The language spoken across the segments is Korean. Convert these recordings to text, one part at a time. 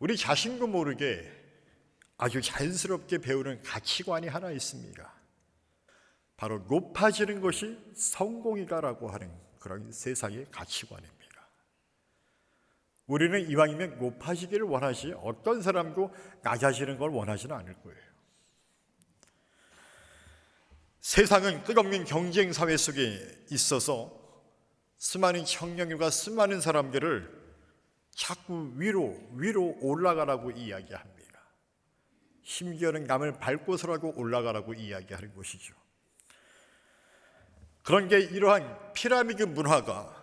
우리 자신도 모르게 아주 자연스럽게 배우는 가치관이 하나 있습니다. 바로 높아지는 것이 성공이다라고 하는 그런 세상의 가치관입니다. 우리는 이왕이면 높아지기를 원하지 어떤 사람도 낮아지는 걸 원하지는 않을 거예요. 세상은 끝없는 경쟁 사회 속에 있어서 수많은 청년들과 수많은 사람들을 자꾸 위로 올라가라고 이야기합니다. 심지어는 남을 밟고 서라고 올라가라고 이야기하는 것이죠. 그런 게 이러한 피라미드 문화가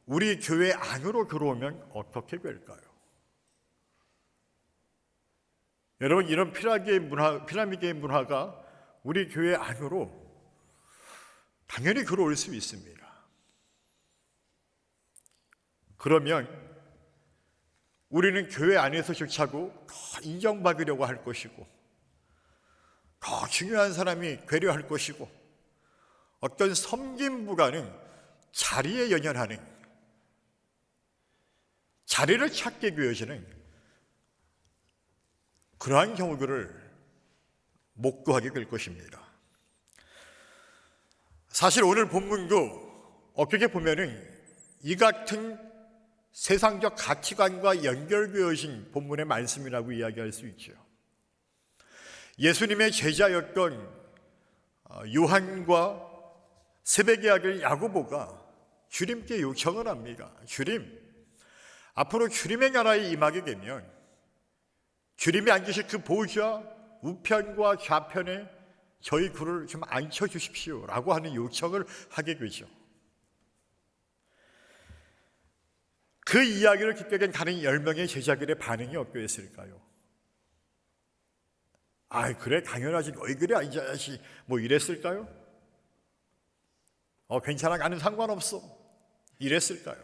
우리 교회 안으로 들어오면 어떻게 될까요? 여러분, 이런 피라미드의 문화가 우리 교회 안으로 당연히 들어올 수 있습니다. 그러면 우리는 교회 안에서조차도 더 인정받으려고 할 것이고, 더 중요한 사람이 되려 할 것이고, 어떤 섬김보다는 자리에 연연하는, 자리를 찾게 되어지는 그러한 경우들을 목도하게 될 것입니다. 사실 오늘 본문도 어떻게 보면은 이 같은 세상적 가치관과 연결되어진 본문의 말씀이라고 이야기할 수 있죠. 예수님의 제자였던 요한과 세베대의 아들 야고보가 주님께 요청을 합니다. 주님, 앞으로 주님의 나라에 임하게 되면 주님이 앉으실 그 보좌 우편과 좌편에 저희 굴을 좀 앉혀주십시오 라고 하는 요청을 하게 되죠. 그 이야기를 듣게 된 다른 10명의 제자들의 반응이 어떠했을까요? 아, 그래, 당연하지, 너희들이 앉아야지, 뭐 이랬을까요? 괜찮아, 나는 상관없어, 이랬을까요?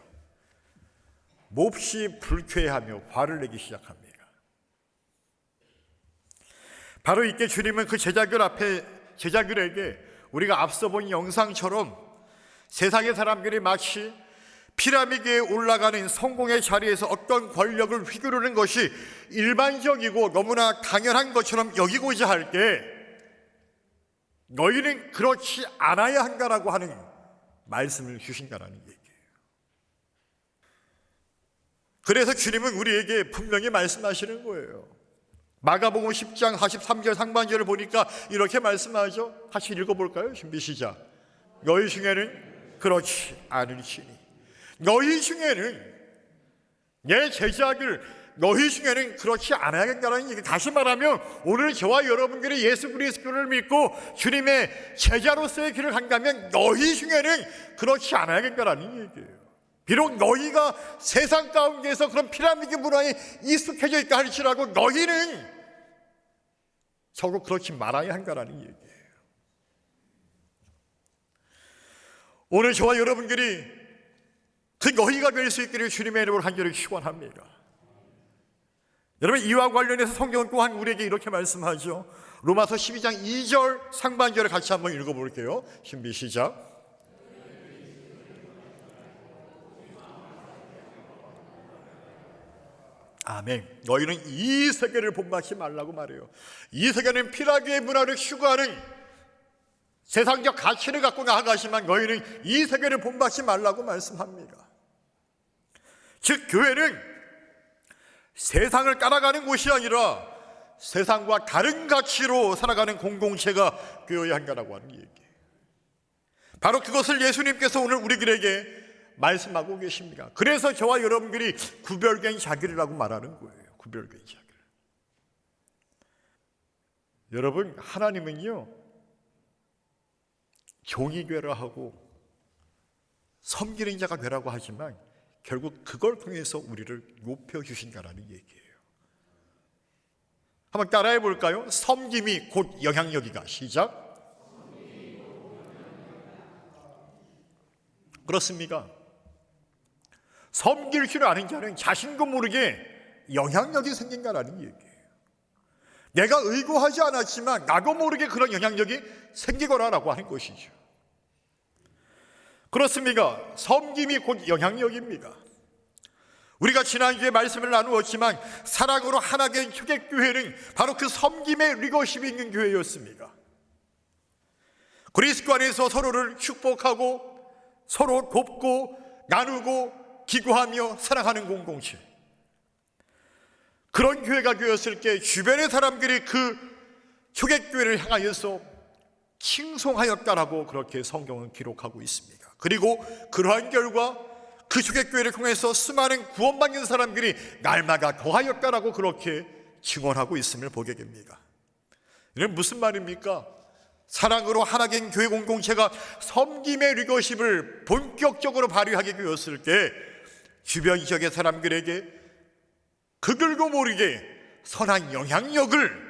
몹시 불쾌하며 화를 내기 시작합니다. 바로 이때 주님은 그 제자들에게 우리가 앞서 본 영상처럼 세상의 사람들이 마치 피라미드에 올라가는 성공의 자리에서 어떤 권력을 휘두르는 것이 일반적이고 너무나 당연한 것처럼 여기고자 할 때 너희는 그렇지 않아야 한다라고 하는 말씀을 주신다라는 얘기예요. 그래서 주님은 우리에게 분명히 말씀하시는 거예요. 마가복음 10장 43절 상반절을 보니까 이렇게 말씀하죠. 같이 읽어볼까요? 준비 시작. 너희 중에는 그렇지 않으시니, 너희 중에는, 내 제자들, 너희 중에는 그렇지 않아야겠다는 얘기. 다시 말하면 오늘 저와 여러분들이 예수 그리스도를 믿고 주님의 제자로서의 길을 간다면 너희 중에는 그렇지 않아야겠다는 얘기예요. 비록 너희가 세상 가운데서 그런 피라미드 문화에 익숙해져 있다 할지라도 너희는 적어도 그렇지 말아야 한다는 얘기예요. 오늘 저와 여러분들이 그 너희가 될 수 있기를 주님의 이름으로 간절히 축원합니다. 여러분, 이와 관련해서 성경은 또한 우리에게 이렇게 말씀하죠. 로마서 12장 2절 상반절을 같이 한번 읽어볼게요. 준비 시작. 아멘. 너희는 이 세계를 본받지 말라고 말해요. 이 세계는 피라미드의 문화를 추구하는 세상적 가치를 갖고 나아가지만 너희는 이 세계를 본받지 말라고 말씀합니다. 즉, 교회는 세상을 따라가는 곳이 아니라 세상과 다른 가치로 살아가는 공동체가 되어야 한다고 하는 얘기예요. 바로 그것을 예수님께서 오늘 우리들에게 말씀하고 계십니다. 그래서 저와 여러분들이 구별된 자들이라고 말하는 거예요. 구별된 자들. 여러분, 하나님은요, 종이 되라 하고 섬기는 자가 되라고 하지만 결국 그걸 통해서 우리를 높여주신다는 얘기예요. 한번 따라해 볼까요? 섬김이 곧 영향력이다. 시작. 그렇습니까? 섬길 줄 아는 자는 자신도 모르게 영향력이 생긴다는 얘기예요. 내가 의도하지 않았지만 나도 모르게 그런 영향력이 생기거라라고 하는 것이죠. 그렇습니까? 섬김이 곧 영향력입니다. 우리가 지난주에 말씀을 나누었지만 사랑으로 하나 된 초대교회는 바로 그 섬김의 리더십이 있는 교회였습니다. 그리스도 안에서 서로를 축복하고 서로 돕고 나누고 기도하며 사랑하는 공동체, 그런 교회가 되었을 때 주변의 사람들이 그 초대교회를 향하여서 칭송하였다라고 그렇게 성경은 기록하고 있습니다. 그리고 그러한 결과 그 초대교회를 통해서 수많은 구원받는 사람들이 날마다 더하였다라고 그렇게 증언하고 있음을 보게 됩니다. 이는 무슨 말입니까? 사랑으로 하나 된 교회 공동체가 섬김의 리더십을 본격적으로 발휘하게 되었을 때 주변 지역의 사람들에게 그들도 모르게 선한 영향력을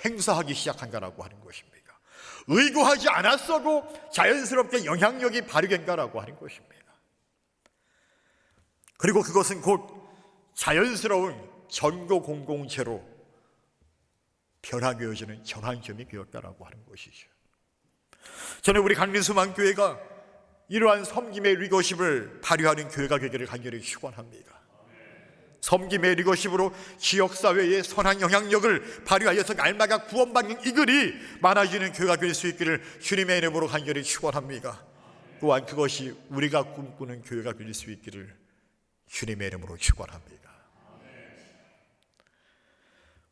행사하기 시작한다라고 하는 것입니다. 의도하지 않았어도 자연스럽게 영향력이 발휘된다라고 하는 것입니다. 그리고 그것은 곧 자연스러운 전도 공동체로 변화되어지는 전환점이 되었다라고 하는 것이죠. 저는 우리 강민수만교회가 이러한 섬김의 리더십을 발휘하는 교회가 되기를 간절히 축원합니다. 섬김의 리더십으로 지역사회의 선한 영향력을 발휘하여서 날마다 구원받는 이들이 많아지는 교회가 될 수 있기를 주님의 이름으로 간절히 축원합니다. 또한 그것이 우리가 꿈꾸는 교회가 될 수 있기를 주님의 이름으로 축원합니다.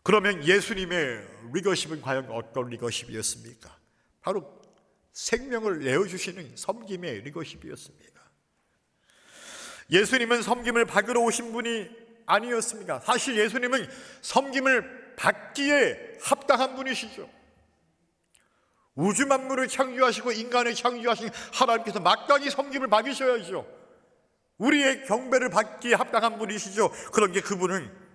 그러면 예수님의 리더십은 과연 어떤 리더십이었습니까? 바로 생명을 내어주시는 섬김의 리더십이었습니다. 예수님은 섬김을 받으러 오신 분이 아니었습니다. 사실 예수님은 섬김을 받기에 합당한 분이시죠. 우주 만물을 창조하시고 인간을 창조하신 하나님께서 마땅히 섬김을 받으셔야죠. 우리의 경배를 받기에 합당한 분이시죠. 그런데 그분은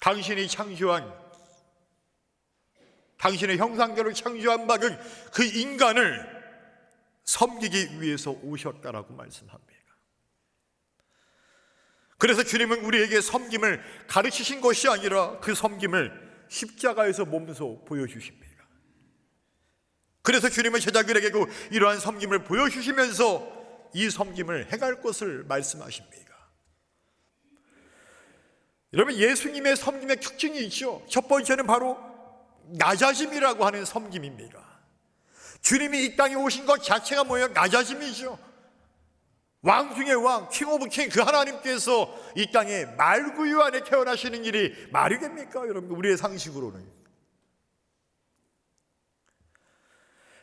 당신이 창조한, 당신의 형상대로 창조한 받은 그 인간을 섬기기 위해서 오셨다라고 말씀합니다. 그래서 주님은 우리에게 섬김을 가르치신 것이 아니라 그 섬김을 십자가에서 몸소 보여주십니다. 그래서 주님은 제자들에게 이러한 섬김을 보여주시면서 이 섬김을 행할 것을 말씀하십니다. 여러분, 예수님의 섬김의 특징이 있죠. 첫 번째는 바로 낮아짐이라고 하는 섬김입니다. 주님이 이 땅에 오신 것 자체가 뭐예요? 낮아짐이죠. 왕 중의 왕, 킹 오브 킹, 그 하나님께서 이 땅에 말구유 안에 태어나시는 일이 말이 됩니까? 여러분, 우리의 상식으로는.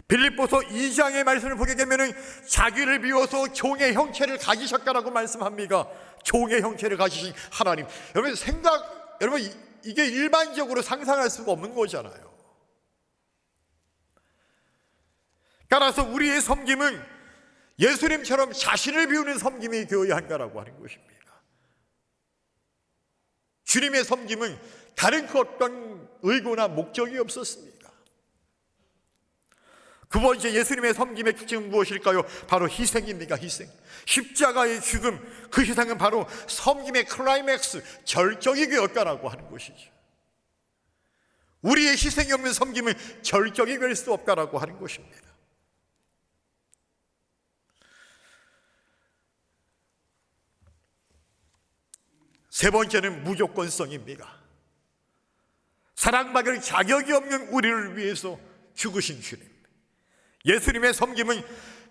빌립보서 2장의 말씀을 보게 되면 자기를 비워서 종의 형체를 가지셨다라고 말씀합니다. 종의 형체를 가지신 하나님. 여러분 이게 일반적으로 상상할 수가 없는 거잖아요. 따라서 우리의 섬김은 예수님처럼 자신을 비우는 섬김이 되어야 한다라고 하는 것입니다. 주님의 섬김은 다른 그 어떤 의도나 목적이 없었습니다. 두 번째, 예수님의 섬김의 특징은 무엇일까요? 바로 희생입니다. 희생. 십자가의 죽음, 그 희생은 바로 섬김의 클라이맥스, 절정이 되었다라고 하는 것이죠. 우리의 희생이 없는 섬김은 절정이 될 수 없다라고 하는 것입니다. 세 번째는 무조건성입니다. 사랑받을 자격이 없는 우리를 위해서 죽으신 주님. 예수님의 섬김은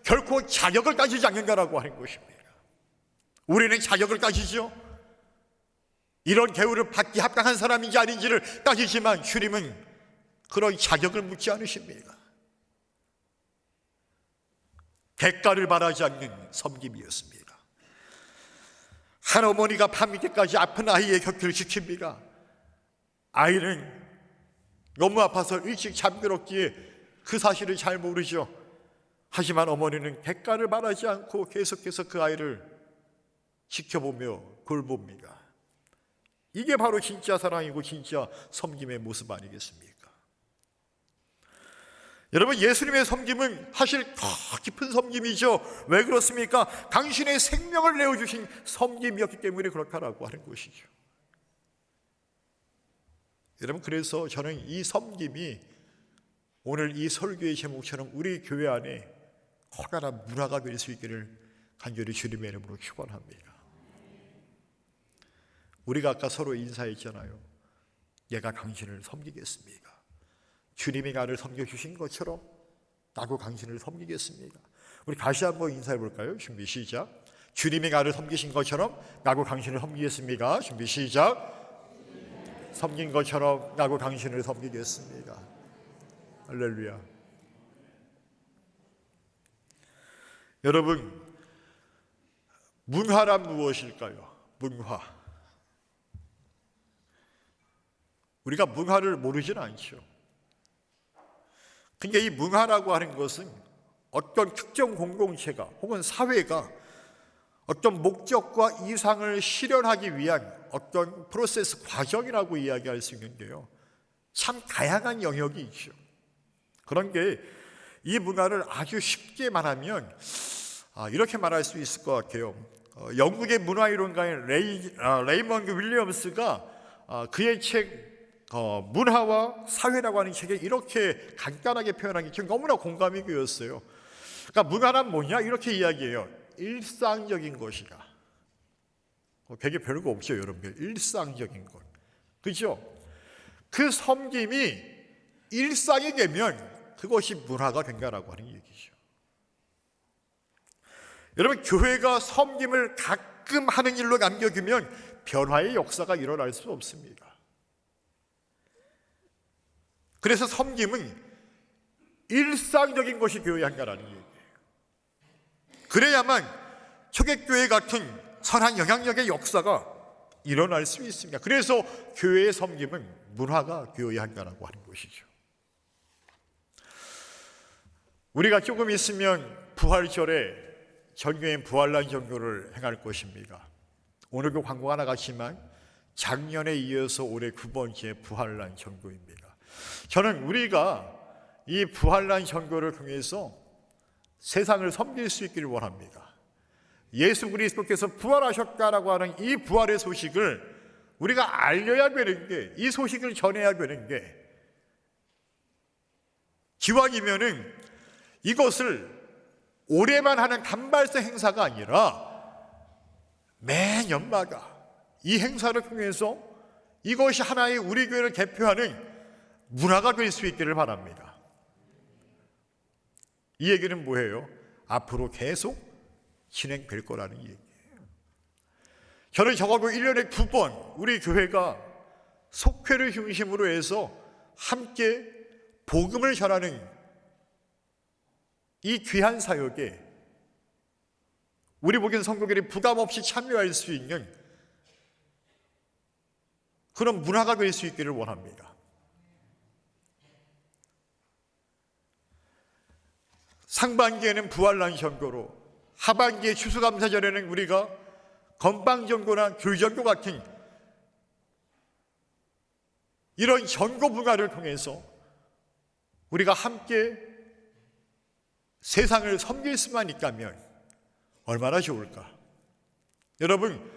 결코 자격을 따지지 않는다라고 하는 것입니다. 우리는 자격을 따지죠. 이런 대우를 받기 합당한 사람인지 아닌지를 따지지만 주님은 그런 자격을 묻지 않으십니다. 대가를 바라지 않는 섬김이었습니다. 한 어머니가 밤늦게까지 아픈 아이의 곁을 지킵니다. 아이는 너무 아파서 일찍 잠들었기에 그 사실을 잘 모르죠. 하지만 어머니는 대가를 바라지 않고 계속해서 그 아이를 지켜보며 돌봅니다. 이게 바로 진짜 사랑이고 진짜 섬김의 모습 아니겠습니까? 여러분, 예수님의 섬김은 사실 더 깊은 섬김이죠. 왜 그렇습니까? 당신의 생명을 내어주신 섬김이었기 때문에 그렇다라고 하는 것이죠. 여러분, 그래서 저는 이 섬김이 오늘 이 설교의 제목처럼 우리 교회 안에 커다란 문화가 될 수 있기를 간절히 주님의 이름으로 축원합니다. 우리가 아까 서로 인사했잖아요. 내가 당신을 섬기겠습니다. 주님이 나를 섬겨주신 것처럼 나도 당신을 섬기겠습니다. 우리 다시 한번 인사해 볼까요? 준비 시작. 주님이 나를 섬기신 것처럼 나도 당신을 섬기겠습니다. 준비 시작. 섬긴 것처럼 나도 당신을 섬기겠습니다. 할렐루야. 여러분, 문화란 무엇일까요? 문화. 우리가 문화를 모르지는 않죠. 그러니까 이 문화라고 하는 것은 어떤 특정 공동체가 혹은 사회가 어떤 목적과 이상을 실현하기 위한 어떤 프로세스 과정이라고 이야기할 수 있는데요. 참 다양한 영역이 있죠. 그런 게 이 문화를 아주 쉽게 말하면 이렇게 말할 수 있을 것 같아요. 영국의 문화이론가인 레이먼드 윌리엄스가 그의 책 문화와 사회라고 하는 책에 이렇게 간단하게 표현한 게 너무나 공감이 되었어요. 그러니까 문화란 뭐냐? 이렇게 이야기해요. 일상적인 것이다. 되게 별거 없죠, 여러분들. 일상적인 것. 그죠? 그 섬김이 일상이 되면 그것이 문화가 된다라고 하는 얘기죠. 여러분, 교회가 섬김을 가끔 하는 일로 남겨두면 변화의 역사가 일어날 수 없습니다. 그래서 섬김은 일상적인 것이 되어야 한다는 얘기예요. 그래야만 초대교회 같은 선한 영향력의 역사가 일어날 수 있습니다. 그래서 교회의 섬김은 문화가 되어야 한다고 하는 것이죠. 우리가 조금 있으면 부활절에 전교인 부활날 전교를 행할 것입니다. 오늘도 광고가 나갔지만 작년에 이어서 올해 9번째 부활날 전교입니다. 저는 우리가 이 부활날 전교를 통해서 세상을 섬길 수 있기를 원합니다. 예수 그리스도께서 부활하셨다라고 하는 이 부활의 소식을 우리가 알려야 되는 게, 이 소식을 전해야 되는 게, 기왕이면은 이것을 올해만 하는 단발성 행사가 아니라 매년마다 이 행사를 통해서 이것이 하나의 우리 교회를 대표하는 문화가 될 수 있기를 바랍니다. 이 얘기는 뭐예요? 앞으로 계속 진행될 거라는 얘기예요. 저는 적어도 1년에 2번 우리 교회가 속회를 중심으로 해서 함께 복음을 전하는 이 귀한 사역에 우리 목연 성도들이 부담 없이 참여할 수 있는 그런 문화가 될 수 있기를 원합니다. 상반기에는 부활날 전교로, 하반기에 추수감사절에는 우리가 건방전교나 교전교 같은 이런 전교 문화를 통해서 우리가 함께 세상을 섬길 수만 있다면 얼마나 좋을까? 여러분,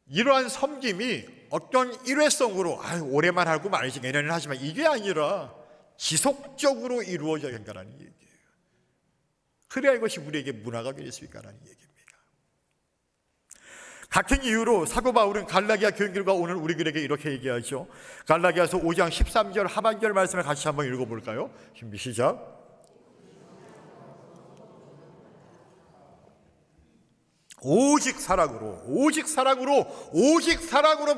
이러한 섬김이 어떤 일회성으로 올해만 하고 말이지 내년에 하지만 이게 아니라 지속적으로 이루어져야 한다는 얘기예요. 그래야 이것이 우리에게 문화가 될 수 있다는 얘기입니다. 같은 이유로 사도 바울은 갈라디아 교인들과 오늘 우리들에게 이렇게 얘기하죠. 갈라디아서 5장 13절 하반절 말씀을 같이 한번 읽어볼까요? 준비 시작. 오직 사랑으로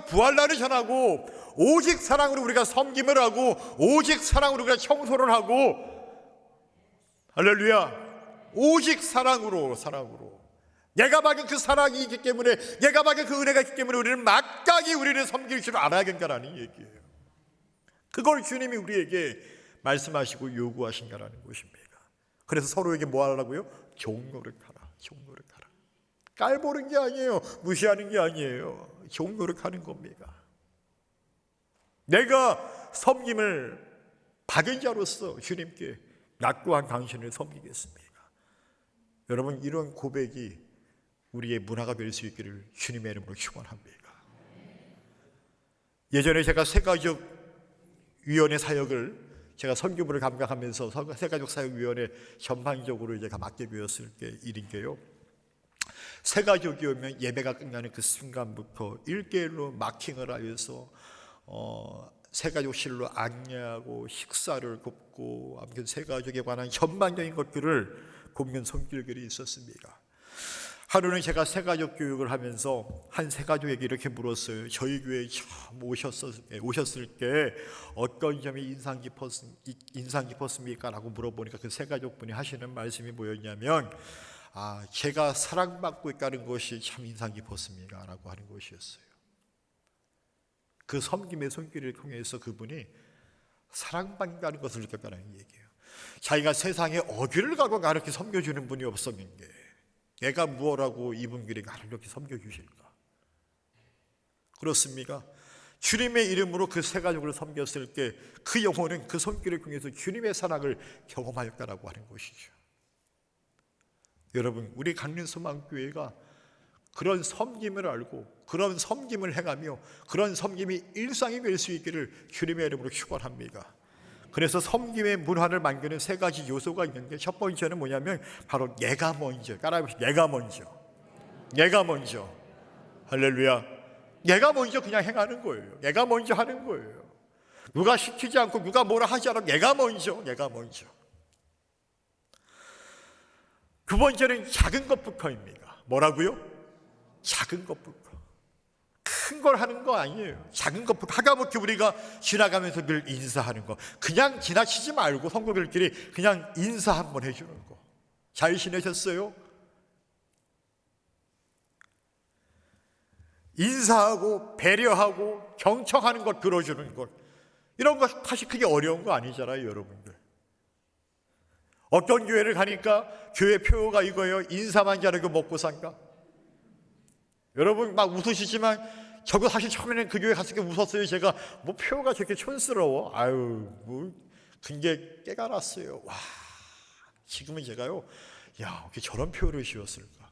부활날을 전하고, 오직 사랑으로 우리가 섬김을 하고, 오직 사랑으로 우리가 청소를 하고, 할렐루야. 오직 사랑으로 내가 받은 그 사랑이 있기 때문에, 내가 받은 그 은혜가 있기 때문에 우리는 막강히 우리를 섬길 줄 알아야 된다는 얘기예요. 그걸 주님이 우리에게 말씀하시고 요구하신다는 것입니다. 그래서 서로에게 뭐 하라고요? 종노릇하라. 깔보는 게 아니에요. 무시하는 게 아니에요. 종노릇하는 겁니다. 내가 섬김을 받은 자로서 주님께 나 또한 당신을 섬기겠습니다. 여러분, 이런 고백이 우리의 문화가 될 수 있기를 주님의 이름으로 축원합니다. 예전에 제가 새가족위원회 사역을 제가 선교부를 감각하면서 새가족사역위원회 전반적으로 제가 맡게 되었을 때 일인데요. 새가족이 오면 예배가 끝나는 그 순간부터 1대1로 마킹을 하여서 새가족실로 안내하고 식사를 굽고 아무튼 새가족에 관한 전반적인 것들을 굽는 손길들이 있었습니다. 하루는 제가 새가족 교육을 하면서 한 새가족에게 이렇게 물었어요. 저희 교회에 처음 오셨을 때 어떤 점이 인상 깊었습니까? 라고 물어보니까 그 새가족분이 하시는 말씀이 뭐였냐면 제가 사랑받고 있다는 것이 참 인상 깊었습니다 라고 하는 것이었어요. 그 섬김의 손길을 통해서 그분이 사랑받는다는 것을 느꼈다는 얘기예요. 자기가 세상에 어디를 가도 나를 이렇게 섬겨주는 분이 없었는데 내가 무엇하고 이분들이 나를 이렇게 섬겨주실까? 그렇습니까? 주님의 이름으로 그 새 가족을 섬겼을 때 그 영혼은 그 손길을 통해서 주님의 사랑을 경험하였다라고 하는 것이죠. 여러분, 우리 강림소망교회가 그런 섬김을 알고 그런 섬김을 행하며 그런 섬김이 일상이 될 수 있기를 주님의 이름으로 축원합니다. 그래서 섬김의 문화를 만드는 세 가지 요소가 있는데 첫 번째는 뭐냐면 바로 내가 먼저. 따라해보시죠. 내가 먼저. 할렐루야. 내가 먼저 그냥 행하는 거예요. 내가 먼저 하는 거예요. 누가 시키지 않고 누가 뭐라 하지 않아도 내가 먼저. 두 번째는 작은 것부터입니다. 뭐라고요? 작은 것부터. 큰 걸 하는 거 아니에요. 작은 것부터 하다못해 우리가 지나가면서 늘 인사하는 거, 그냥 지나치지 말고 성도들끼리 그냥 인사 한번 해주는 거. 잘 지내셨어요? 인사하고 배려하고 경청하는 것, 들어주는 것, 이런 거 사실 크게 어려운 거 아니잖아요, 여러분들. 어떤 교회를 가니까 교회 표어가 이거예요. 인사만 잘하고 먹고 산다. 여러분 막 웃으시지만 저도 사실 처음에는 그 교회 갔을 때 웃었어요. 제가 뭐 표어가 저렇게 촌스러워. 뭐 근데 깨가 났어요. 와, 지금은 제가요, 어떻게 저런 표현을 씌웠을까?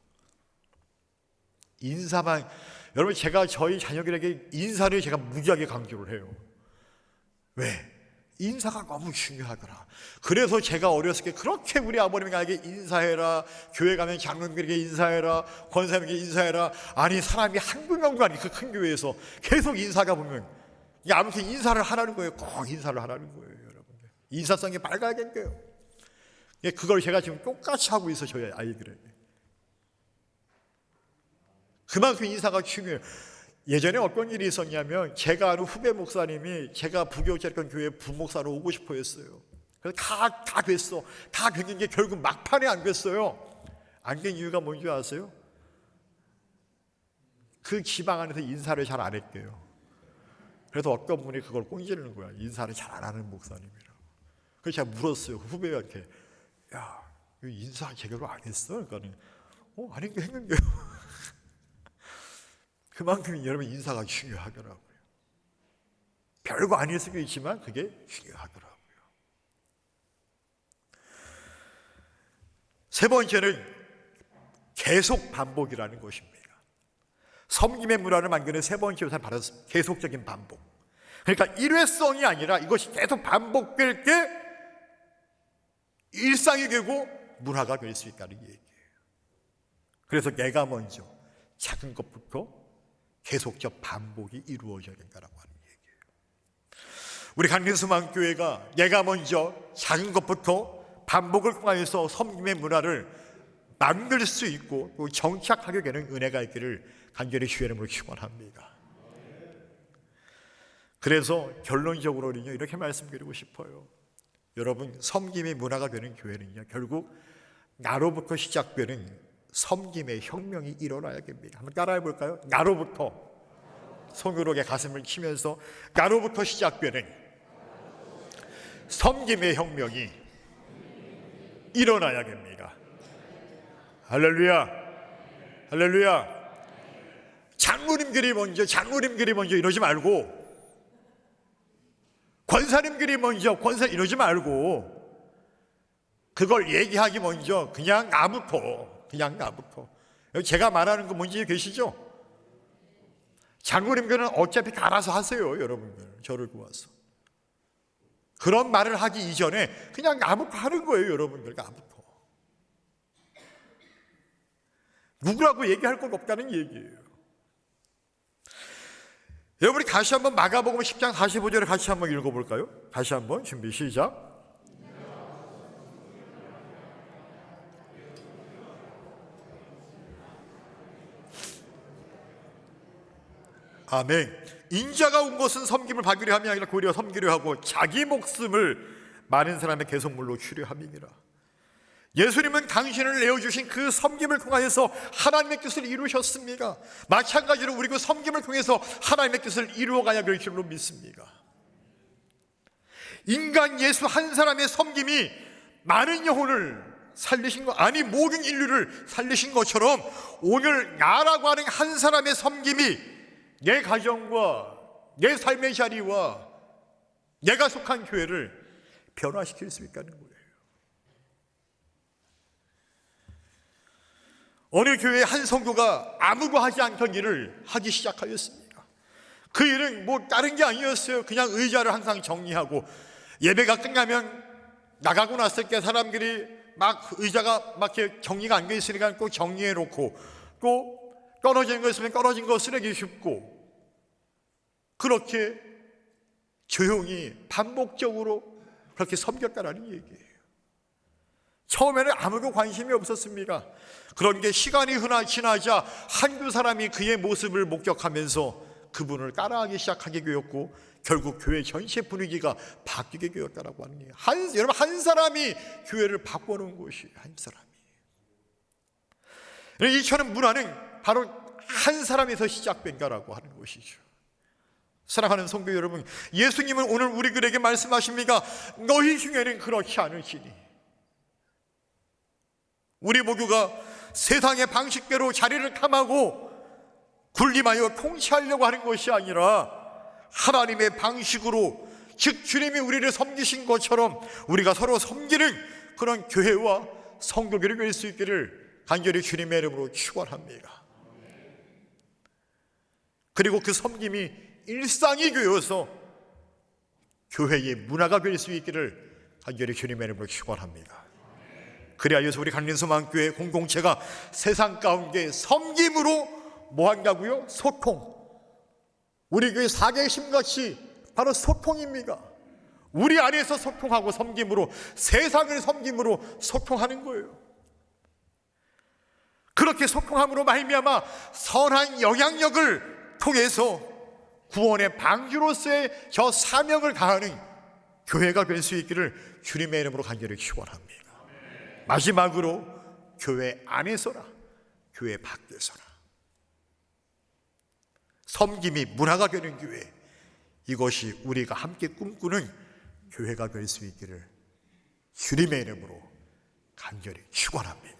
인사만. 여러분, 제가 저희 자녀들에게 인사를 제가 무지하게 강조를 해요. 왜? 인사가 너무 중요하더라. 그래서 제가 어렸을 때 그렇게 우리 아버님이 나에게 인사해라, 교회 가면 장로님에게 인사해라, 권사님에게 인사해라. 아니, 사람이 한두 명도 아니고 그 큰 교회에서 계속 인사가 보면 아무튼 인사를 하라는 거예요. 꼭 인사를 하라는 거예요, 여러분들. 인사성이 밝아야겠대요. 그걸 제가 지금 똑같이 하고 있어요, 저희 아이들에게. 그만큼 인사가 중요해요. 예전에 어떤 일이 있었냐면 제가 아는 후배 목사님이 제가 부교육자였던 교회 부목사로 오고 싶어 했어요. 그래서 다 됐어. 다 됐는데 결국 막판에 안 됐어요. 안 된 이유가 뭔지 아세요? 그 지방 안에서 인사를 잘 안 했대요. 그래서 어떤 분이 그걸 꼰지르는 거야. 인사를 잘 안 하는 목사님이라고. 그래서 제가 물었어요. 그 후배한테. 야, 인사 제대로 안 했어? 그러니까 안 했게 했는데요. 그만큼 여러분 인사가 중요하더라고요. 별거 아닐 수도 있지만 그게 중요하더라고요. 세 번째는 계속 반복이라는 것입니다. 섬김의 문화를 만드는 세 번째 요소는 바로 계속적인 반복. 그러니까 일회성이 아니라 이것이 계속 반복될 때 일상이 되고 문화가 될 수 있다는 얘기예요. 그래서 내가 먼저 작은 것부터 계속적 반복이 이루어져야 된다고 하는 얘기예요. 우리 강림소망교회가 내가 먼저 작은 것부터 반복을 통해서 섬김의 문화를 만들 수 있고 또 정착하게 되는 은혜가 있기를 간절히 주의 이름으로 축원합니다. 그래서 결론적으로는요, 이렇게 말씀드리고 싶어요. 여러분, 섬김의 문화가 되는 교회는요, 결국 나로부터 시작되는 섬김의 혁명이 일어나야 됩니다. 한번 따라해 볼까요? 나로부터. 손으로 가슴을 치면서 나로부터 시작되는 섬김의 혁명이 일어나야 됩니다. 할렐루야. 할렐루야. 장로님들이 먼저 이러지 말고, 권사님들이 먼저 이러지 말고, 그걸 얘기하기 먼저 그냥 나부터. 제가 말하는 거 뭔지 계시죠? 장로님들은 어차피 다 알아서 하세요, 여러분들. 저를 구해서. 그런 말을 하기 이전에 그냥 나부터 하는 거예요, 여러분들. 나부터. 누구라고 얘기할 것 없다는 얘기예요. 여러분이 다시 한번 마가복음 10장 45절을 같이 한번 읽어볼까요? 다시 한번 준비 시작. 아멘. 인자가 온 것은 섬김을 받으려 함이 아니라 도리어 섬기려 하고 자기 목숨을 많은 사람의 개선물로 주려 함이니라. 예수님은 당신을 내어주신 그 섬김을 통하여서 하나님의 뜻을 이루셨습니다. 마찬가지로 우리 그 섬김을 통해서 하나님의 뜻을 이루어가야 될 줄로 믿습니다. 인간 예수 한 사람의 섬김이 많은 영혼을 살리신 것, 아니 모든 인류를 살리신 것처럼 오늘 나라고 하는 한 사람의 섬김이 내 가정과 내 삶의 자리와 내가 속한 교회를 변화시킬 수 있다는 거예요. 어느 교회의 한 성도가 아무도 하지 않던 일을 하기 시작하였습니다. 그 일은 뭐 다른 게 아니었어요. 그냥 의자를 항상 정리하고, 예배가 끝나면 나가고 났을 때 사람들이 막 의자가 막 이렇게 정리가 안 돼 있으니까 꼭 정리해 놓고, 또 떨어진 거 있으면 떨어진 거 쓰레기 줍고, 그렇게 조용히 반복적으로 그렇게 섬겼다라는 얘기예요. 처음에는 아무도 관심이 없었습니다. 그런 게 시간이 지나자 한두 사람이 그의 모습을 목격하면서 그분을 따라하기 시작하게 되었고, 결국 교회 전체 분위기가 바뀌게 되었다라고 하는 얘기예요. 여러분, 한 사람이 교회를 바꿔놓은 것이에요. 한 사람이. 이처럼 문화는 바로 한 사람에서 시작된다라고 하는 것이죠. 사랑하는 성도 여러분, 예수님은 오늘 우리들에게 말씀하십니다. 너희 중에는 그렇지 않으시니. 우리 모두가 세상의 방식대로 자리를 탐하고 군림하여 통치하려고 하는 것이 아니라 하나님의 방식으로, 즉 주님이 우리를 섬기신 것처럼 우리가 서로 섬기는 그런 교회와 성도들이 될 수 있기를 간절히 주님의 이름으로 축원합니다. 그리고 그 섬김이 일상이 되어서 교회의 문화가 될 수 있기를 간절히 주님의 이름으로 축원합니다. 그래야여서 우리 강림소망교회 공동체가 세상 가운데 섬김으로 뭐 한다고요? 소통. 우리 교회 4개의 힘같이 바로 소통입니다. 우리 안에서 소통하고 섬김으로, 세상을 섬김으로 소통하는 거예요. 그렇게 소통함으로 말미암아 선한 영향력을 통해서 구원의 방주로서의 저 사명을 다하는 교회가 될 수 있기를 주님의 이름으로 간절히 축원합니다. 마지막으로 교회 안에서나 교회 밖에서나 섬김이 문화가 되는 교회, 이것이 우리가 함께 꿈꾸는 교회가 될 수 있기를 주님의 이름으로 간절히 축원합니다.